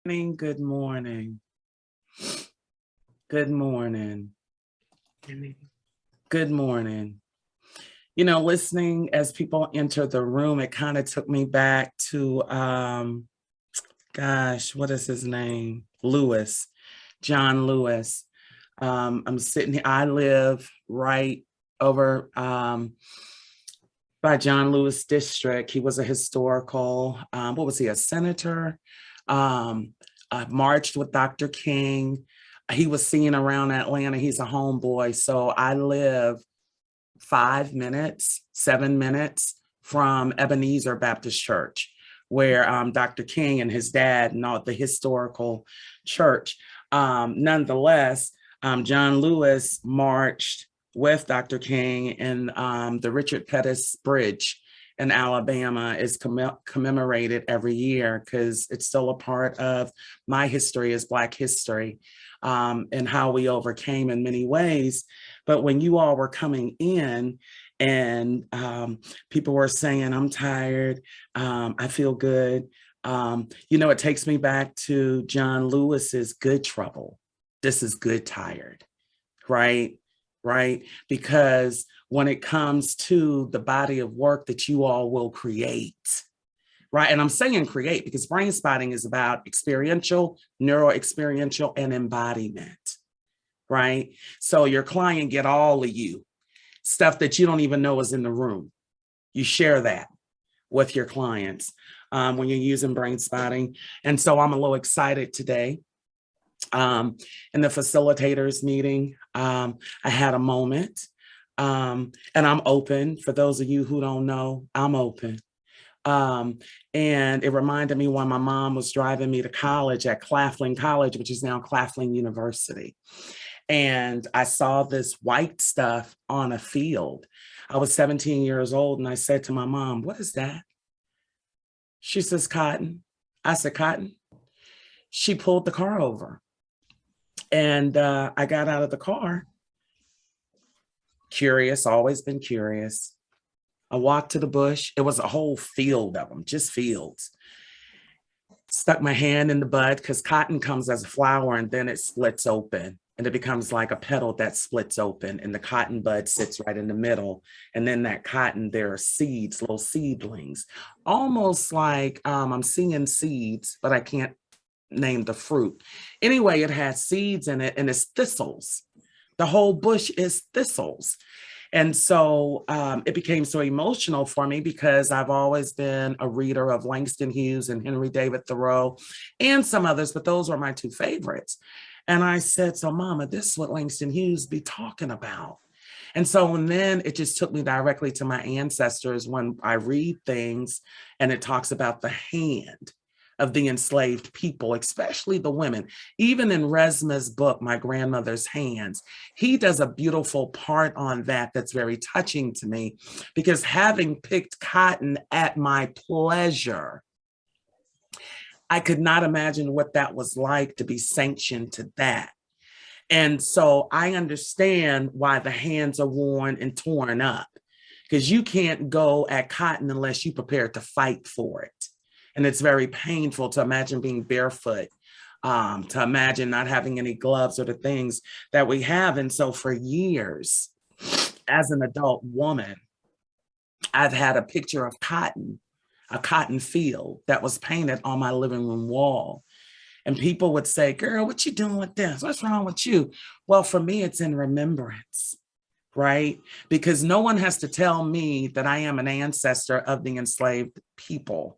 Good morning. Good morning. Good morning. Listening as people enter the room, it kind of took me back to, what is his name? Lewis, John Lewis. I'm sitting here, I live right over by John Lewis District. He was a historical, what was he, a senator? I marched with Dr. King. He was seen around Atlanta. He's a homeboy. So I live 5 minutes, 7 minutes from Ebenezer Baptist Church, where Dr. King and his dad and all the historical church. Nonetheless, John Lewis marched with Dr. King in the Richard Pettis Bridge in Alabama is commemorated every year because it's still a part of my history as Black history and how we overcame in many ways. But when you all were coming in and people were saying, I'm tired, I feel good. It takes me back to John Lewis's Good Trouble. This is good tired, right? Right? Because when it comes to the body of work that you all will create, right? And I'm saying create because brain spotting is about experiential, neuro-experiential, and embodiment, right? So your client get all of you, stuff that you don't even know is in the room. You share that with your clients when you're using brain spotting. And so I'm a little excited today. In the facilitators meeting, I had a moment and I'm open. For those of you who don't know, I'm open. And it reminded me when my mom was driving me to college at Claflin College, which is now Claflin University. And I saw this white stuff on a field. I was 17 years old and I said to my mom, what is that? She says, cotton. I said, cotton? She pulled the car over. And I got out of the car, curious, always been curious. I walked to the bush. It was a whole field of them, just fields. Stuck my hand in the bud because cotton comes as a flower and then it splits open and it becomes like a petal that splits open and the cotton bud sits right in the middle. And then that cotton, there are seeds, little seedlings, almost like I'm seeing seeds, but I can't name the fruit. Anyway, it has seeds in it and it's thistles. The whole bush is thistles. And so it became so emotional for me because I've always been a reader of Langston Hughes and Henry David Thoreau and some others, but those were my two favorites. And I said, so Mama, this is what Langston Hughes be talking about. And so and then it just took me directly to my ancestors when I read things and it talks about the hand of the enslaved people, especially the women. Even in Resma's book, My Grandmother's Hands, he does a beautiful part on that that's very touching to me because having picked cotton at my pleasure, I could not imagine what that was like to be sanctioned to that. And so I understand why the hands are worn and torn up because you can't go at cotton unless you're prepared to fight for it. And it's very painful to imagine being barefoot, to imagine not having any gloves or the things that we have. And so for years, as an adult woman, I've had a picture of cotton, a cotton field that was painted on my living room wall. And people would say, girl, what you doing with this? What's wrong with you? Well, for me, it's in remembrance, right? Because no one has to tell me that I am an ancestor of the enslaved people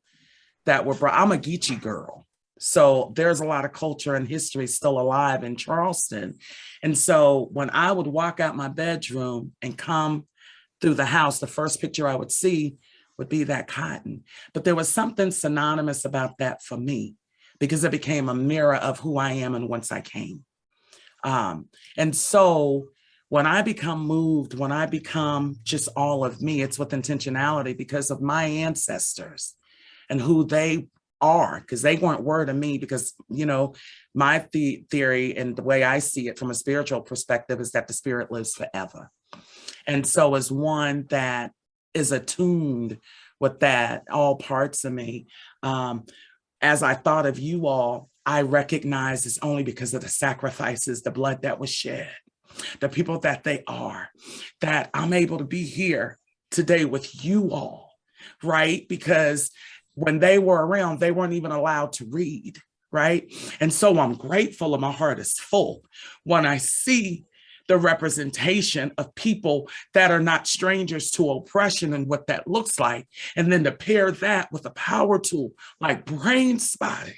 that were brought. I'm a Geechee girl. So there's a lot of culture and history still alive in Charleston. And so when I would walk out my bedroom and come through the house, the first picture I would see would be that cotton. But there was something synonymous about that for me because it became a mirror of who I am and whence I came. And so when I become moved, when I become just all of me, it's with intentionality because of my ancestors and who they are, because they weren't word of me, because, my theory and the way I see it from a spiritual perspective is that the spirit lives forever. And so as one that is attuned with that, all parts of me, as I thought of you all I recognize it's only because of the sacrifices, the blood that was shed, the people that they are, that I'm able to be here today with you all, right? Because when they were around, they weren't even allowed to read, right? And so I'm grateful and my heart is full when I see the representation of people that are not strangers to oppression and what that looks like. And then to pair that with a power tool like brain spotting.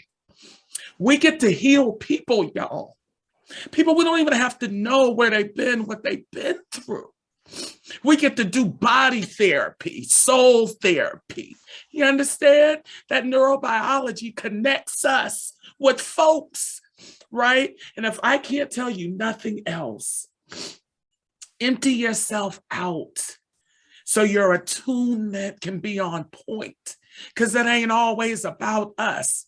We get to heal people, y'all. People we don't even have to know where they've been, what they've been through. We get to do body therapy, soul therapy. You understand? That neurobiology connects us with folks, right? And if I can't tell you nothing else, empty yourself out so your attunement can be on point, because it ain't always about us.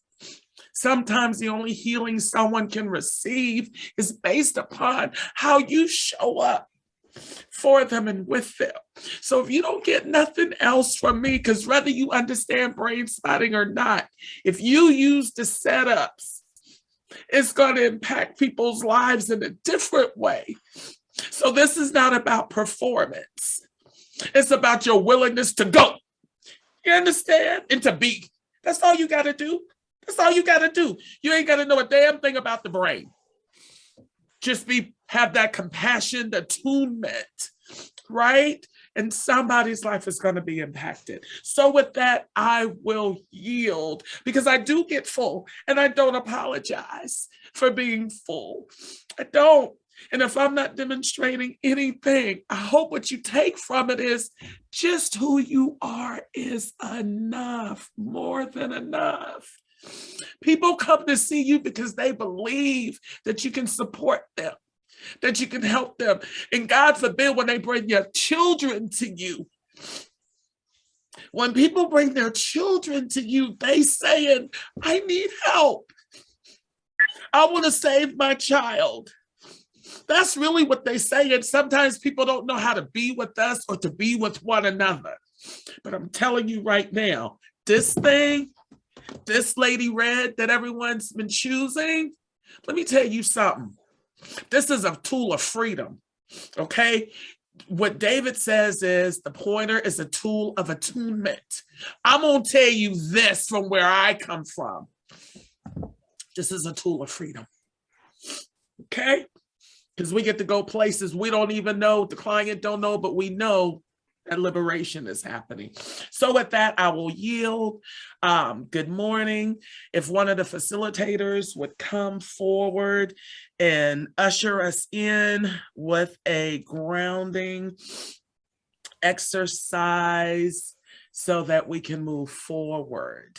Sometimes the only healing someone can receive is based upon how you show up for them and with them. So if you don't get nothing else from me, because whether you understand brain spotting or not, if you use the setups, it's going to impact people's lives in a different way. So this is not about performance. It's about your willingness to go. You understand? And to be. That's all you got to do. That's all you got to do. You ain't got to know a damn thing about the brain. Just have that compassion, attunement, right? And somebody's life is going to be impacted. So with that, I will yield because I do get full and I don't apologize for being full. I don't. And if I'm not demonstrating anything, I hope what you take from it is just who you are is enough, more than enough. People come to see you because they believe that you can support them, that you can help them. And God forbid when they bring your children to you. When people bring their children to you, they saying, I need help. I want to save my child. That's really what they say. And sometimes people don't know how to be with us or to be with one another. But I'm telling you right now, this lady red that everyone's been choosing, let me tell you something. This is a tool of freedom, okay? What David says is the pointer is a tool of attunement. I'm going to tell you this from where I come from. This is a tool of freedom, okay? Because we get to go places we don't even know, the client don't know, but we know that liberation is happening. So with that, I will yield. Good morning. If one of the facilitators would come forward and usher us in with a grounding exercise so that we can move forward.